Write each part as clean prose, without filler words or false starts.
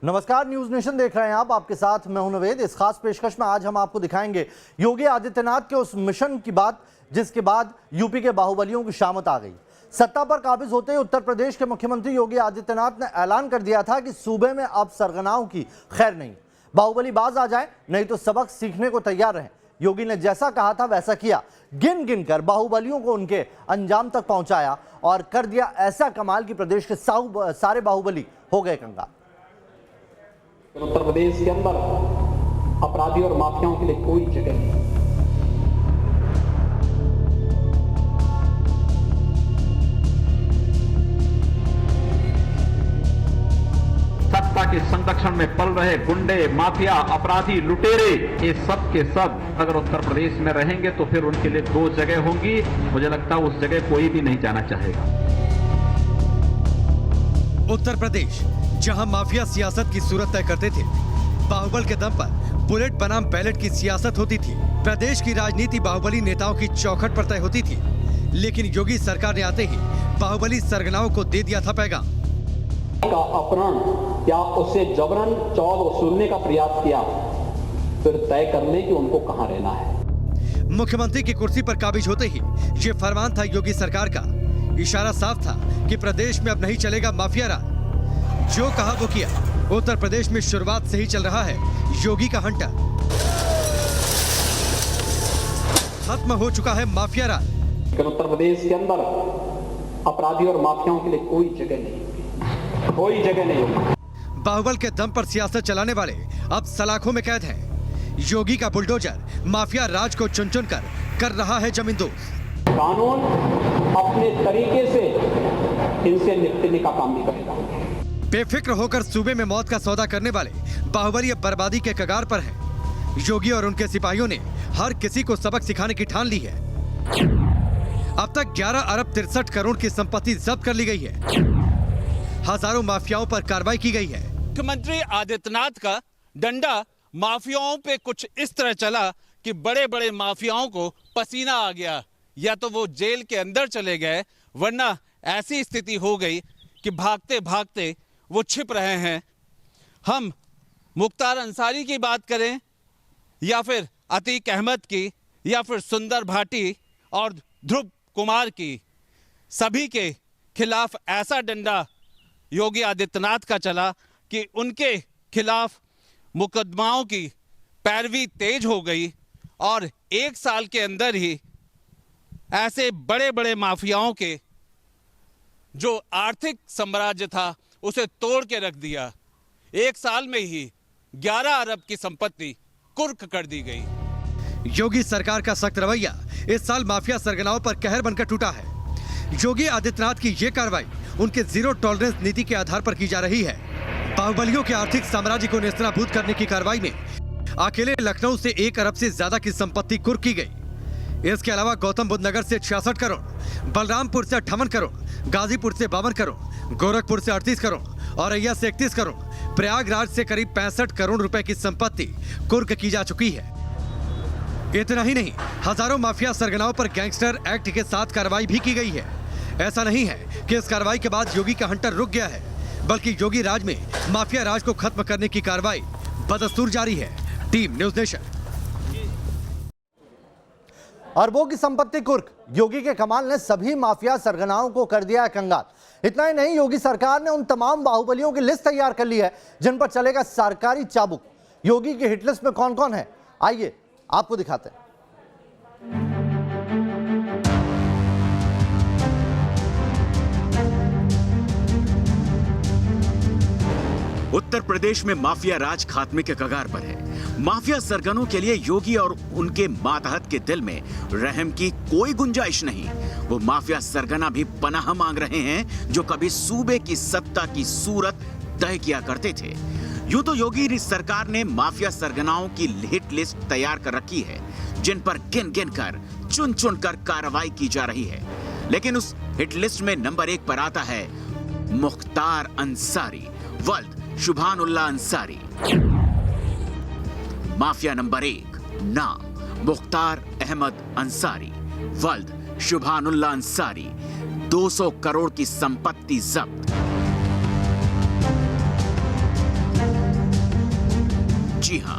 नमस्कार, news nation देख रहे हैं आप। आपके साथ मैं हूं नवेद। इस खास पेशकश में आज हम आपको दिखाएंगे योगी आदित्यनाथ के उस मिशन की बात जिसके बाद यूपी के बाहुबलियों की शामत आ गई। सत्ता पर काबिज होते ही उत्तर प्रदेश के मुख्यमंत्री योगी आदित्यनाथ ने ऐलान कर दिया था कि सूबे में अब सरगनाओं की खैर नहीं, बाहुबली बाज आ जाए नहीं तो सबक सीखने को तैयार रहें। योगी ने जैसा कहा था वैसा किया, गिन गिन कर बाहुबलियों को उनके अंजाम तक पहुंचाया और कर दिया ऐसा कमाल कि प्रदेश के सारे बाहुबली हो गए कंगाल। उत्तर प्रदेश के अंदर अपराधी और माफियाओं के लिए कोई जगह नहीं। सत्ता के संरक्षण में पल रहे गुंडे, माफिया, अपराधी, लुटेरे, ये सब के सब अगर उत्तर प्रदेश में रहेंगे तो फिर उनके लिए दो जगह होंगी। मुझे लगता है उस जगह कोई भी नहीं जाना चाहेगा। उत्तर प्रदेश जहां माफिया सियासत की सूरत तय करते थे, बाहुबल के दम पर बुलेट बनाम बैलेट की सियासत होती थी। प्रदेश की राजनीति बाहुबली नेताओं की चौखट पर तय होती थी, लेकिन योगी सरकार ने आते ही बाहुबली सरगनाओं को दे दिया था पैगाम। का अपहरण या उससे जबरन चौल वसूलने का प्रयास किया, फिर तय कर ले कि उनको कहां रहना है। मुख्यमंत्री की कुर्सी पर काबिज होते ही ये फरमान था योगी सरकार का। इशारा साफ था कि प्रदेश में अब नहीं चलेगा माफिया राज। जो कहा वो किया। उत्तर प्रदेश में शुरुआत से ही चल रहा है योगी का हंटर। खत्म हो चुका है माफिया राज। लेकिन उत्तर प्रदेश के अंदर अपराधी और माफियाओं के लिए कोई जगह नहीं होगी, कोई जगह नहीं होगी। बाहुबल के दम पर सियासत चलाने वाले अब सलाखों में कैद हैं। योगी का बुलडोजर माफिया राज को चुन चुन कर रहा है जमींदोज। कानून अपने तरीके से इनसे निपटने का काम भी करेगा। बेफिक्र होकर सूबे में मौत का सौदा करने वाले बाहुबली अब बर्बादी के कगार पर हैं। योगी और उनके सिपाहियों ने हर किसी को सबक सिखाने की ठान ली है। अब तक 11 अरब 63 करोड़ की संपत्ति जब्त कर ली गई है। हजारों माफियाओं पर कार्रवाई की गई है। मुख्यमंत्री आदित्यनाथ का डंडा माफियाओं पे कुछ इस तरह चला कि बड़े बड़े माफियाओं को पसीना आ गया, या तो वो जेल के अंदर चले गए, वरना ऐसी स्थिति हो गई कि भागते भागते वो छिप रहे हैं। हम मुख्तार अंसारी की बात करें या फिर अतीक अहमद की या फिर सुंदर भाटी और ध्रुव कुमार की, सभी के खिलाफ ऐसा डंडा योगी आदित्यनाथ का चला कि उनके खिलाफ मुकदमाओं की पैरवी तेज हो गई और 1 साल के अंदर ही ऐसे बड़े बड़े माफियाओं के जो आर्थिक साम्राज्य था उसे तोड़ के रख दिया। 1 साल में ही 11 अरब की संपत्ति कुर्क कर दी गई। योगी सरकार का सख्त रवैया इस साल माफिया सरगनाओं पर कहर बनकर टूटा है। योगी आदित्यनाथ की ये कार्रवाई उनके जीरो टॉलरेंस नीति के आधार पर की जा रही है। बाहुबलियों के आर्थिक साम्राज्य को नेस्तनाबूद करने की कार्रवाई में अकेले लखनऊ से 1 अरब से ज्यादा की संपत्ति कुर्क की गई। इसके अलावा गौतम बुद्ध नगर से 66 करोड़, बलरामपुर से 58 करोड़, गाजीपुर से 52 करोड़, गोरखपुर से 38 करोड़, औरैया से 31 करोड़, प्रयागराज से करीब 65 करोड़ रुपए की संपत्ति कुर्क की जा चुकी है। इतना ही नहीं, हजारों माफिया सरगनाओं पर गैंगस्टर एक्ट के साथ कार्रवाई भी की गई है। ऐसा नहीं है कि इस कार्रवाई के बाद योगी का हंटर रुक गया है, बल्कि योगी राज में माफिया राज को खत्म करने की कार्रवाई बदस्तूर जारी है। Team news nation. अरबों की संपत्ति कुर्क, योगी के कमाल ने सभी माफिया सरगनाओं को कर दिया है कंगाल। इतना ही नहीं, योगी सरकार ने उन तमाम बाहुबलियों की लिस्ट तैयार कर ली है जिन पर चलेगा सरकारी चाबुक। योगी की हिट लिस्ट में कौन कौन है, आइए आपको दिखाते हैं। उत्तर प्रदेश में माफिया राज खात्मे के कगार पर है। माफिया सरगनों के लिए योगी और उनके मातहत के दिल में रहम की कोई गुंजाइश नहीं। वो माफिया सरगना भी पनाह मांग रहे हैं जो कभी सूबे की सत्ता की सूरत तय किया करते थे। यूं तो योगी सरकार ने माफिया सरगनाओं की हिट लिस्ट तैयार कर रखी है, जिन पर गिन गिन कर चुन चुन कर कार्रवाई की जा रही है। लेकिन उस हिट लिस्ट में नंबर 1 पर आता है मुख्तार अंसारी वल्द शुभानुल्लाह अंसारी। माफिया नंबर 1, नाम मुख्तार अहमद अंसारी वल्द शुभानुल्लाह अंसारी। 200 करोड़ की संपत्ति जब्त। जी हां,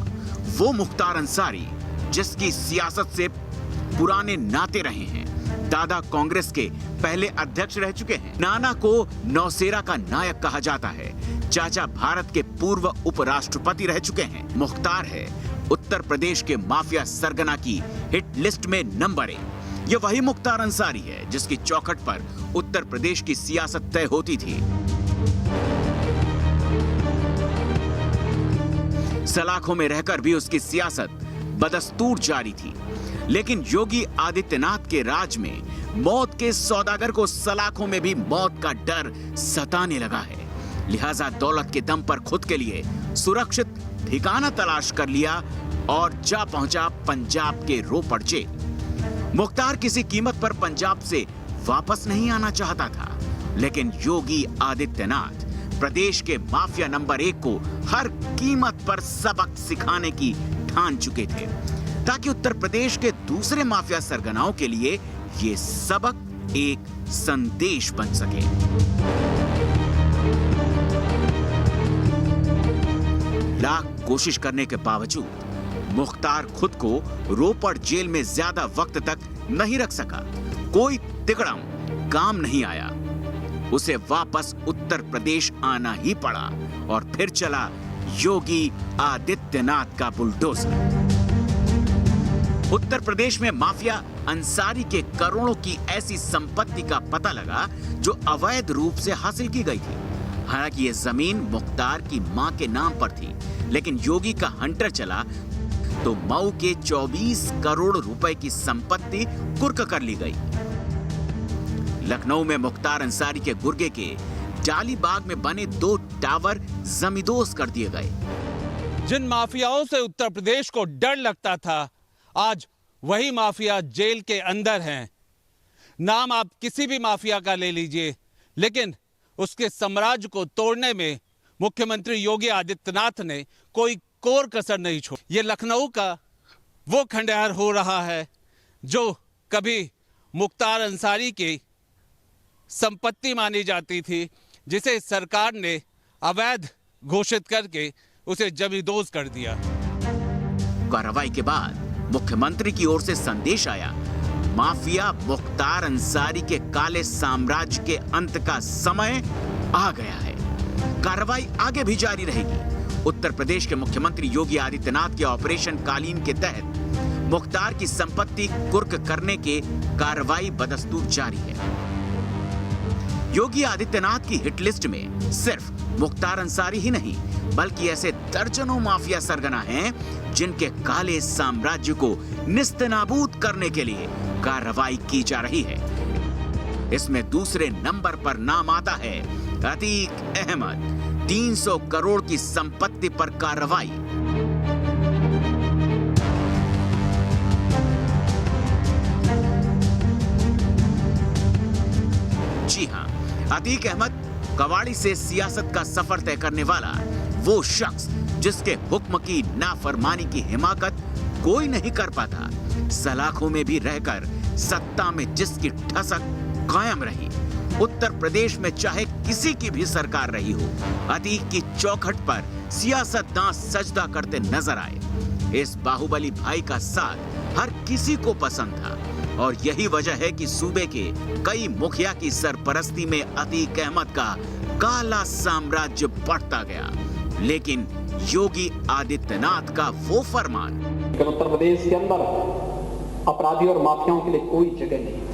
वो मुख्तार अंसारी जिसकी सियासत से पुराने नाते रहे हैं। दादा कांग्रेस के पहले अध्यक्ष रह चुके हैं। नाना को नौसेरा का नायक कहा जाता है। चाचा भारत के पूर्व उपराष्ट्रपति रह चुके हैं। मुख्तार है उत्तर प्रदेश के माफिया सरगना की हिट लिस्ट में नंबर 1। ये वही मुख्तार अंसारी है जिसकी चौखट पर उत्तर प्रदेश की सियासत तय होती थी। सलाखों में रहकर भी उसकी सियासत बदस्तूर जारी थी। लेकिन योगी आदित्यनाथ के राज में मौत के सौदागर को सलाखों में भी मौत का डर सताने लगा है। लिहाजा दौलत के दम पर खुद के लिए सुरक्षित ठिकाना तलाश कर लिया और जा पहुंचा पंजाब के रोपड़ जेल। मुख्तार किसी कीमत पर पंजाब से वापस नहीं आना चाहता था, लेकिन योगी आदित्यनाथ प्रदेश के माफिया नंबर 1 को हर कीमत पर सबक सिखाने की ठान चुके थे, ताकि उत्तर प्रदेश के दूसरे माफिया सरगनाओं के लिए ये सबक एक संदेश बन सके। लाख कोशिश करने के बावजूद मुख्तार खुद को रोपड़ जेल में ज्यादा वक्त तक नहीं रख सका। कोई तिकड़म काम नहीं आया। उसे वापस उत्तर प्रदेश आना ही पड़ा और फिर चला योगी आदित्यनाथ का बुलडोजर। उत्तर प्रदेश में माफिया अंसारी के करोड़ों की ऐसी संपत्ति का पता लगा जो अवैध रूप से हासिल की गई थी। हालांकि ये जमीन मुख्तार की मां के नाम पर थी, लेकिन योगी का हंटर चला तो मऊ के 24 करोड़ रुपए की संपत्ति कुर्क कर ली गई। लखनऊ में मुख्तार अंसारी के गुर्गे के डालीबाग में बने 2 टावर जमींदोज कर दिए गए। जिन माफियाओं से उत्तर प्रदेश को डर लगता था, आज वही माफिया जेल के अंदर हैं। नाम आप किसी भी माफिया का ले लीजिए, लेकिन उसके साम्राज्य को तोड़ने में मुख्यमंत्री योगी आदित्यनाथ ने कोई कोर कसर नहीं छोड़ी। ये लखनऊ का वो खंडहर हो रहा है जो कभी मुख्तार अंसारी की संपत्ति मानी जाती थी, जिसे सरकार ने अवैध घोषित करके उसे जमींदोज कर दिया। कार्रवाई के बाद मुख्यमंत्री की ओर से संदेश आया, माफिया मुख्तार अंसारी के काले साम्राज्य के अंत का समय आ गया है। कार्रवाई आगे भी जारी रहेगी। उत्तर प्रदेश के मुख्यमंत्री योगी आदित्यनाथ के ऑपरेशन कालीन के तहत मुख्तार की संपत्ति कुर्क करने के कार्रवाई बदस्तूर जारी है। योगी आदित्यनाथ की हिट लिस्ट में सिर्फ मुख्तार अंसारी ही नहीं, बल्कि ऐसे दर्जनों माफिया सरगना हैं जिनके काले साम्राज्य को निस्तनाबूद करने के लिए कार्रवाई की जा रही है। इसमें दूसरे नंबर पर नाम आता है अतीक अहमद। 300 करोड़ की संपत्ति पर कार्रवाई। जी हां, अतीक अहमद कवाड़ी से सियासत का सफर तय करने वाला वो शख्स जिसके हुक्म की नाफरमानी की हिमाकत कोई नहीं कर पाता। सलाखों में भी रहकर सत्ता में जिसकी ठसक कायम रही। उत्तर प्रदेश में चाहे किसी की भी सरकार रही हो, अतीक की चौखट पर सियासतदान सजदा करते नजर आए। इस बाहुबली भाई का साथ हर किसी को पसंद था और यही वजह है कि सूबे के कई मुखिया की सरपरस्ती में अतीक अहमद का काला साम्राज्य बढ़ता गया। लेकिन योगी आदित्यनाथ का वो फरमान, उत्तर प्रदेश के अंदर अपराधी और माफियाओं के लिए कोई जगह नहीं,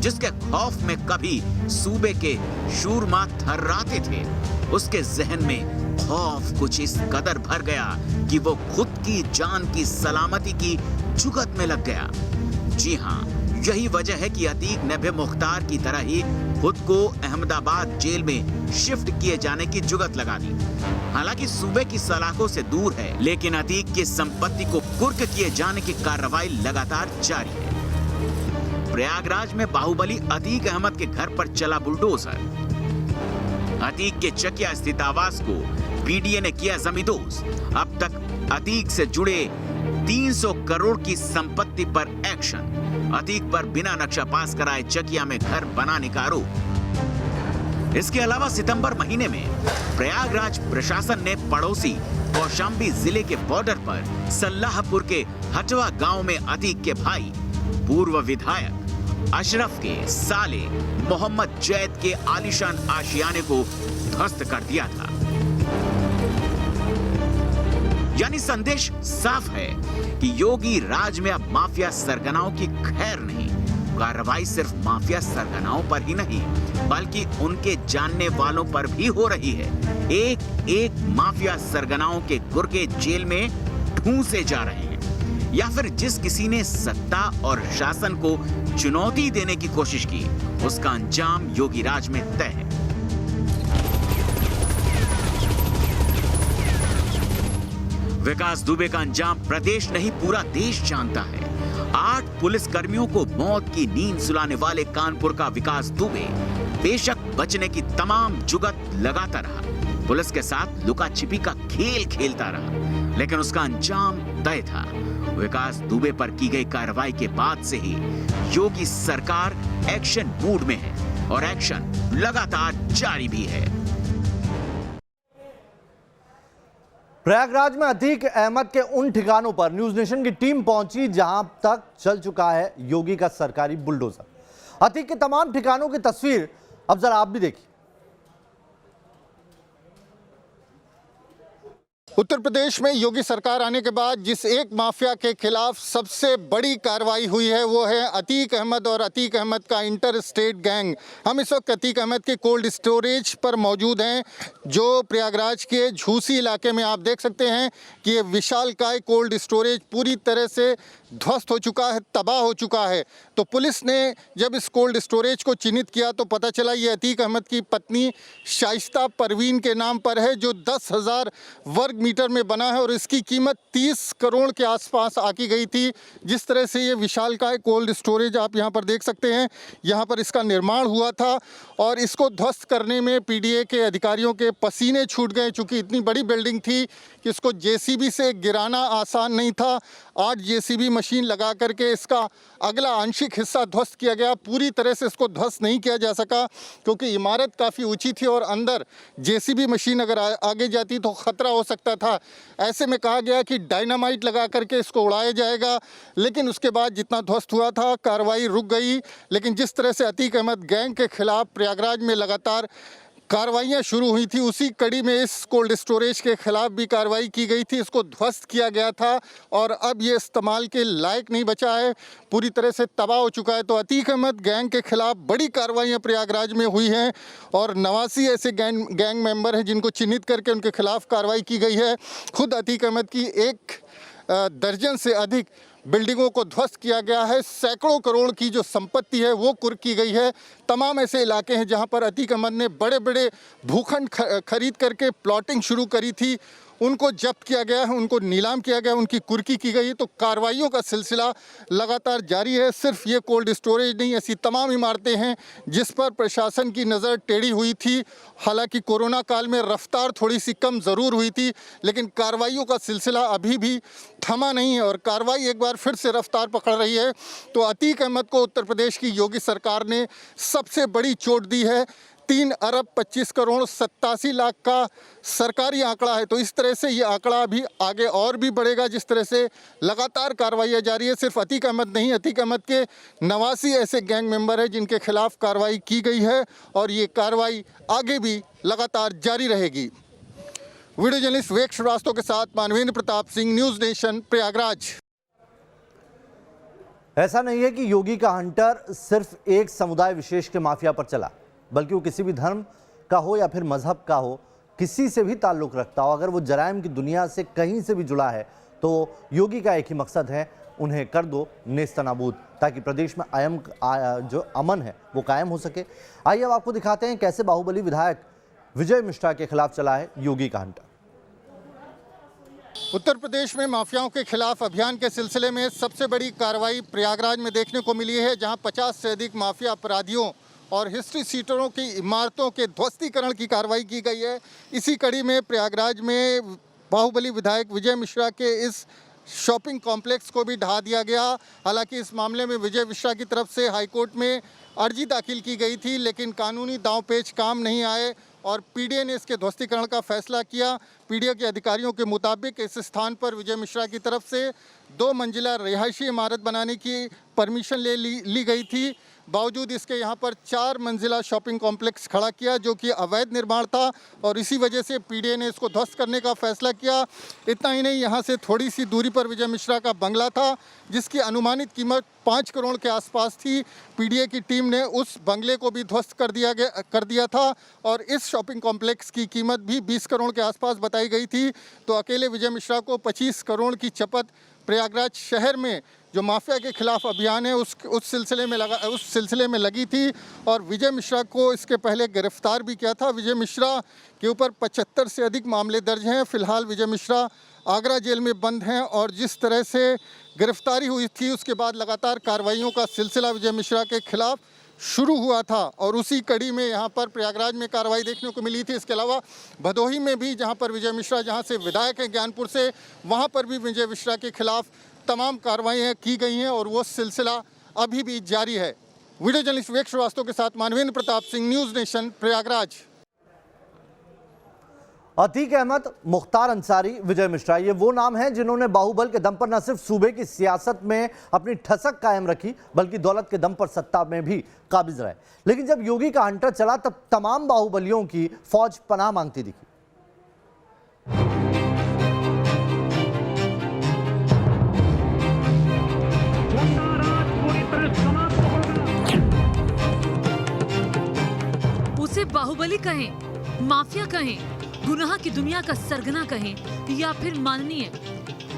जिसके खौफ में कभी सूबे के शूरमा थर्राते थे, उसके जहन में खौफ कुछ इस कदर भर गया कि वो खुद की जान की सलामती की जुगत में लग गया। जी हां, यही वजह है कि अतीक ने भी मुख्तार की तरह ही खुद को अहमदाबाद जेल में शिफ्ट किए जाने की जुगत लगा दी। हालांकि सूबे की सलाखों से दूर है, लेकिन अतीक की संपत्ति को कुर्क किए जाने की कार्रवाई लगातार जारी है। प्रयागराज में बाहुबली अतीक अहमद के घर पर चला बुलडोजर। अतीक के चकिया स्थित आवास को पीडीए ने किया जमींदोज। अब तक अतीक से जुड़े 300 करोड़ की संपत्ति पर एक्शन। अतीक पर बिना नक्शा पास कराए चकिया में घर बनाने का आरोप। इसके अलावा सितंबर महीने में प्रयागराज प्रशासन ने पड़ोसी कौशाम्बी जिले के बॉर्डर पर सल्लाहपुर के हटवा गांव में अतीक के भाई पूर्व विधायक अशरफ के साले मोहम्मद जैद के आलीशान आशियाने को ध्वस्त कर दिया था। यानी संदेश साफ है कि योगी राज में अब माफिया सरगनाओं की खैर नहीं। कार्रवाई सिर्फ माफिया सरगनाओं पर ही नहीं बल्कि उनके जानने वालों पर भी हो रही है। एक एक माफिया सरगनाओं के गुर्गे जेल में ठूंसे जा रहे हैं या फिर जिस किसी ने सत्ता और शासन को चुनौती देने की कोशिश की उसका अंजाम योगी राज में तय है। विकास दुबे का अंजाम प्रदेश नहीं पूरा देश जानता है। 8 पुलिस कर्मियों को मौत की नींद सुलाने वाले कानपुर का विकास दुबे बेशक बचने की तमाम जुगत लगाता रहा, पुलिस के साथ लुका छिपी का खेल खेलता रहा, लेकिन उसका अंजाम तय था। विकास दुबे पर की गई कार्रवाई के बाद से ही योगी सरकार एक्शन मूड में है और एक्शन लगातार जारी भी है। प्रयागराज में अतीक अहमद के उन ठिकानों पर न्यूज नेशन की टीम पहुंची जहां तक चल चुका है योगी का सरकारी बुलडोजर। अतीक के तमाम ठिकानों की तस्वीर अब जरा आप भी देखिए। उत्तर प्रदेश में योगी सरकार आने के बाद जिस एक माफिया के खिलाफ सबसे बड़ी कार्रवाई हुई है वो है अतीक अहमद और अतीक अहमद का इंटर स्टेट गैंग। हम इस वक्त अतीक अहमद के कोल्ड स्टोरेज पर मौजूद हैं जो प्रयागराज के झूसी इलाके में। आप देख सकते हैं कि ये विशालकाय कोल्ड स्टोरेज पूरी तरह से ध्वस्त हो चुका है, तबाह हो चुका है। तो पुलिस ने जब इस कोल्ड स्टोरेज को चिन्हित किया तो पता चला ये अतीक अहमद की पत्नी शाइस्ता परवीन के नाम पर है जो 10,000 वर्ग मीटर में बना है और इसकी कीमत 30 करोड़ के आसपास आकी गई थी। जिस तरह से ये विशालकाय कोल्ड स्टोरेज आप यहाँ पर देख सकते हैं, यहाँ पर इसका निर्माण हुआ था और इसको ध्वस्त करने में पीडीए के अधिकारियों के पसीने छूट गए। चूँकि इतनी बड़ी बिल्डिंग थी कि इसको जेसीबी से गिराना आसान नहीं था। 8 जेसीबी मशीन लगा करके इसका अगला आंशिक हिस्सा ध्वस्त किया गया। पूरी तरह से इसको ध्वस्त नहीं किया जा सका क्योंकि इमारत काफ़ी ऊंची थी और अंदर जेसीबी मशीन अगर आगे जाती तो ख़तरा हो सकता था। ऐसे में कहा गया कि डायनामाइट लगा करके इसको उड़ाया जाएगा, लेकिन उसके बाद जितना ध्वस्त हुआ था कार्रवाई रुक गई। लेकिन जिस तरह से अतीक अहमद गैंग के खिलाफ प्रयागराज में लगातार कार्रवाइयाँ शुरू हुई थी उसी कड़ी में इस कोल्ड स्टोरेज के खिलाफ भी कार्रवाई की गई थी। इसको ध्वस्त किया गया था और अब ये इस्तेमाल के लायक नहीं बचा है, पूरी तरह से तबाह हो चुका है। तो अतीक अहमद गैंग के खिलाफ बड़ी कार्रवाइयाँ प्रयागराज में हुई हैं और 89 ऐसे गैंग मेंबर हैं जिनको चिन्हित करके उनके खिलाफ कार्रवाई की गई है। खुद अतीक अहमद की 1 दर्जन से अधिक बिल्डिंगों को ध्वस्त किया गया है। सैकड़ों करोड़ की जो संपत्ति है वो कुर्क की गई है। तमाम ऐसे इलाके हैं जहां पर अतीक अहमद ने बड़े बड़े भूखंड खरीद करके प्लॉटिंग शुरू करी थी, उनको जब्त किया गया है, उनको नीलाम किया गया, उनकी कुर्की की गई है। तो कार्रवाइयों का सिलसिला लगातार जारी है। सिर्फ ये कोल्ड स्टोरेज नहीं, ऐसी तमाम इमारतें हैं जिस पर प्रशासन की नज़र टेढ़ी हुई थी। हालांकि कोरोना काल में रफ्तार थोड़ी सी कम ज़रूर हुई थी, लेकिन कार्रवाइयों का सिलसिला अभी भी थमा नहीं है और कार्रवाई एक बार फिर से रफ्तार पकड़ रही है। तो अतीक अहमद को उत्तर प्रदेश की योगी सरकार ने सबसे बड़ी चोट दी है। 3 अरब 25 करोड़ 87 लाख का सरकारी आंकड़ा है। तो इस तरह से ये आंकड़ा अभी आगे और भी बढ़ेगा जिस तरह से लगातार कार्रवाइयाँ जारी है। सिर्फ अतीक अहमद नहीं, अतीक अहमद के 89 ऐसे गैंग मेंबर हैं जिनके खिलाफ कार्रवाई की गई है और ये कार्रवाई आगे भी लगातार जारी रहेगी। वीडियो जर्नलिस्ट विवेक श्रीवास्तव के साथ मानवेंद्र प्रताप सिंह, न्यूज़ नेशन, प्रयागराज। ऐसा नहीं है कि योगी का हंटर सिर्फ एक समुदाय विशेष के माफिया पर चला, बल्कि वो किसी भी धर्म का हो या फिर मजहब का हो, किसी से भी ताल्लुक़ रखता हो, अगर वो जराइम की दुनिया से कहीं से भी जुड़ा है तो योगी का एक ही मकसद है, उन्हें कर दो नेस्तनाबूद, ताकि प्रदेश में जो अमन है वो कायम हो सके। आइए अब आपको दिखाते हैं कैसे बाहुबली विधायक विजय मिश्रा के खिलाफ चला है योगी का हंटर। उत्तर प्रदेश में माफियाओं के खिलाफ अभियान के सिलसिले में सबसे बड़ी कार्रवाई प्रयागराज में देखने को मिली है, जहां 50 से अधिक माफिया अपराधियों और हिस्ट्री सीटरों की इमारतों के ध्वस्तीकरण की कार्रवाई की गई है। इसी कड़ी में प्रयागराज में बाहुबली विधायक विजय मिश्रा के इस शॉपिंग कॉम्प्लेक्स को भी ढा दिया गया। हालांकि इस मामले में विजय मिश्रा की तरफ से हाईकोर्ट में अर्जी दाखिल की गई थी, लेकिन कानूनी दांव-पेच काम नहीं आए और पीडीए ने इसके ध्वस्तीकरण का फैसला किया। पीडीए के अधिकारियों के मुताबिक इस स्थान पर विजय मिश्रा की तरफ से 2 मंजिला रिहायशी इमारत बनाने की परमिशन ली गई थी। बावजूद इसके यहाँ पर 4 मंजिला शॉपिंग कॉम्प्लेक्स खड़ा किया, जो कि अवैध निर्माण था और इसी वजह से पीडीए ने इसको ध्वस्त करने का फैसला किया। इतना ही नहीं, यहाँ से थोड़ी सी दूरी पर विजय मिश्रा का बंगला था, जिसकी अनुमानित कीमत 5 करोड़ के आसपास थी। पीडीए की टीम ने उस बंगले को भी ध्वस्त कर दिया था और इस शॉपिंग कॉम्प्लेक्स की कीमत भी 20 करोड़ के आसपास बताई गई थी। तो अकेले विजय मिश्रा को 25 करोड़ की चपत प्रयागराज शहर में जो माफिया के खिलाफ अभियान है उस सिलसिले में लगी थी और विजय मिश्रा को इसके पहले गिरफ्तार भी किया था। विजय मिश्रा के ऊपर 75 से अधिक मामले दर्ज हैं। फिलहाल विजय मिश्रा आगरा जेल में बंद हैं और जिस तरह से गिरफ्तारी हुई थी उसके बाद लगातार कार्रवाइयों का सिलसिला विजय मिश्रा के खिलाफ शुरू हुआ था और उसी कड़ी में यहाँ पर प्रयागराज में कार्रवाई देखने को मिली थी। इसके अलावा भदोही में भी, जहाँ पर विजय मिश्रा जहाँ से विधायक हैं ज्ञानपुर से, वहाँ पर भी विजय मिश्रा के खिलाफ तमाम कार्रवाइयाँ की गई हैं और वो सिलसिला अभी भी जारी है। वीडियो जर्नलिस्ट विवेक श्रीवास्तव के साथ मानवेंद्र प्रताप सिंह, न्यूज़ नेशन, प्रयागराज। अतीक अहमद, मुख्तार अंसारी, विजय मिश्रा, ये वो नाम हैं जिन्होंने बाहुबल के दम पर न सिर्फ सूबे की सियासत में अपनी ठसक कायम रखी, बल्कि दौलत के दम पर सत्ता में भी काबिज रहे। लेकिन जब योगी का हंटर चला तब तमाम बाहुबलियों की फौज पनाह मांगती दिखी। उसे बाहुबली कहें, माफिया कहें, गुनाह की दुनिया का सरगना कहें या फिर माननीय,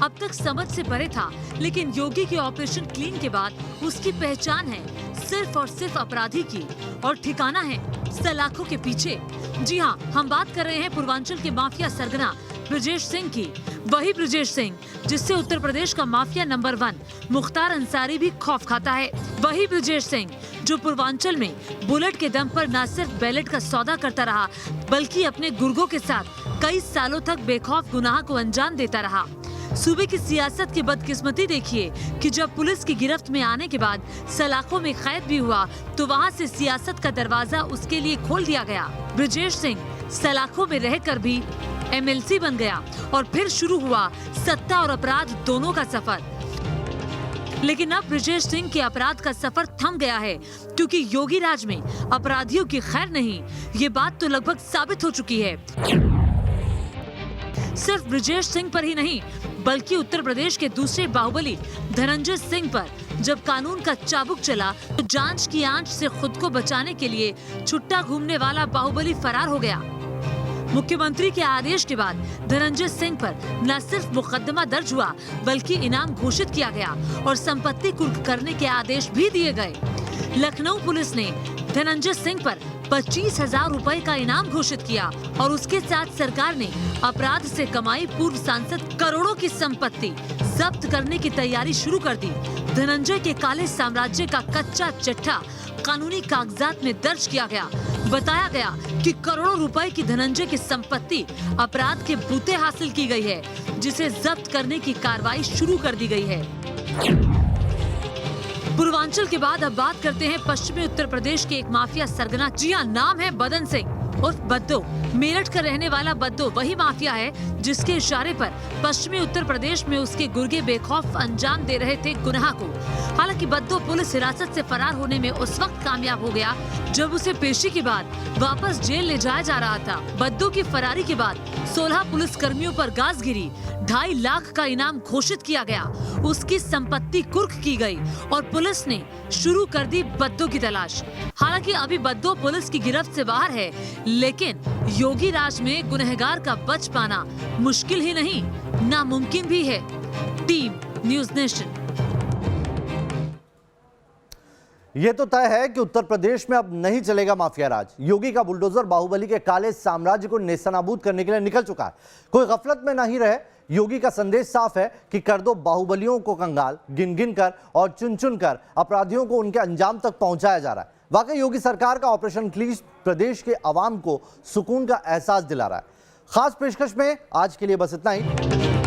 अब तक समझ से परे था। लेकिन योगी के ऑपरेशन क्लीन के बाद उसकी पहचान है सिर्फ और सिर्फ अपराधी की और ठिकाना है सलाखों के पीछे। जी हाँ, हम बात कर रहे हैं पूर्वांचल के माफिया सरगना ब्रजेश सिंह की। वही ब्रजेश सिंह जिससे उत्तर प्रदेश का माफिया नंबर 1 मुख्तार अंसारी भी खौफ खाता है। वही ब्रजेश सिंह जो पूर्वांचल में बुलेट के दम पर न सिर्फ बैलेट का सौदा करता रहा, बल्कि अपने गुर्गों के साथ कई सालों तक बेखौफ गुनाह को अंजाम देता रहा। सूबे की सियासत की बदकिस्मती देखिए कि जब पुलिस की गिरफ्त में आने के बाद सलाखों में कैद भी हुआ तो वहां से सियासत का दरवाजा उसके लिए खोल दिया गया। ब्रजेश सिंह सलाखों में रहकर भी एमएलसी बन गया और फिर शुरू हुआ सत्ता और अपराध दोनों का सफर। लेकिन अब ब्रजेश सिंह के अपराध का सफर थम गया है, क्योंकि योगी राज में अपराधियों की खैर नहीं, ये बात तो लगभग साबित हो चुकी है। सिर्फ ब्रजेश सिंह पर ही नहीं, बल्कि उत्तर प्रदेश के दूसरे बाहुबली धनंजय सिंह पर जब कानून का चाबुक चला तो जांच की आंच से खुद को बचाने के लिए छुट्टा घूमने वाला बाहुबली फरार हो गया। मुख्यमंत्री के आदेश के बाद धनंजय सिंह पर न सिर्फ मुकदमा दर्ज हुआ, बल्कि इनाम घोषित किया गया और संपत्ति कुर्क करने के आदेश भी दिए गए। लखनऊ पुलिस ने धनंजय सिंह पर 25,000 रुपए का इनाम घोषित किया और उसके साथ सरकार ने अपराध से कमाई पूर्व सांसद करोड़ों की संपत्ति जब्त करने की तैयारी शुरू कर दी। धनंजय के काले साम्राज्य का कच्चा चिट्ठा कानूनी कागजात में दर्ज किया गया। बताया गया कि करोड़ों रुपए की धनंजय की संपत्ति अपराध के बूते हासिल की गई है, जिसे जब्त करने की कार्रवाई शुरू कर दी गई है। पूर्वांचल के बाद अब बात करते हैं पश्चिमी उत्तर प्रदेश के एक माफिया सरगना। जी हाँ, नाम है बदन सिंह उर्फ बद्दो। मेरठ का रहने वाला बद्दो वही माफिया है जिसके इशारे पर पश्चिमी उत्तर प्रदेश में उसके गुर्गे बेखौफ अंजाम दे रहे थे गुनाह को। हालांकि बद्दो पुलिस हिरासत से फरार होने में उस वक्त कामयाब हो गया जब उसे पेशी के बाद वापस जेल ले जाया जा रहा था। बद्दो की फरारी के बाद 16 पुलिस कर्मियों पर गाज गिरी, 2.5 लाख का इनाम घोषित किया गया, उसकी संपत्ति कुर्क की गई और पुलिस ने शुरू कर दी बद्दो की तलाश। हालांकि अभी बद्दो पुलिस की गिरफ्त से बाहर है, लेकिन योगी राज में गुनहगार का बच पाना मुश्किल ही नहीं, नामुमकिन भी है। Team news nation. ये तो तय है कि उत्तर प्रदेश में अब नहीं चलेगा माफिया राज। योगी का बुलडोजर बाहुबली के काले साम्राज्य को नेस्तनाबूद करने के लिए निकल चुका है। कोई गफलत में नहीं रहे। योगी का संदेश साफ है कि कर दो बाहुबलियों को कंगाल, गिन गिन कर और चुन चुन कर अपराधियों को उनके अंजाम तक पहुंचाया जा रहा है। वाकई योगी सरकार का ऑपरेशन क्लीन प्रदेश के अवाम को सुकून का एहसास दिला रहा है। खास पेशकश में आज के लिए बस इतना ही।